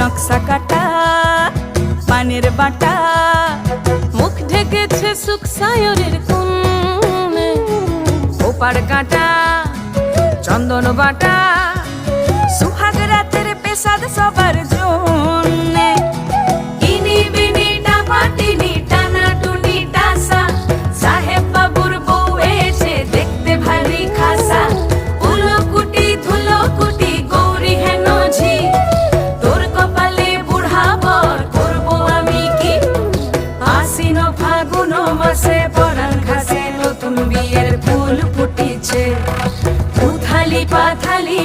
নকশা কাটা পানের বাটা, মুখ ঢেকেছে সুখ সায়রের কোণে, ওপার কাটা চন্দন বাটা, সুহাগ রাতের পেশাদ সবার জন্যে। ইনি বিনি টাপাটিনি টানা টুনি টাসা, সাহেব বাবুর বউ এসে দেখতে ভারী খাসা, উলকুটি ধুলকুটি গৌরী হেন ঝি, তোর কপালে বুড়া বর করবো আমি কি। আশ্বিন ফাগুন মাসে পরাণ ঘাসে নতুন বিয়ের ফুল ফুটিছে, উথালি পাথালি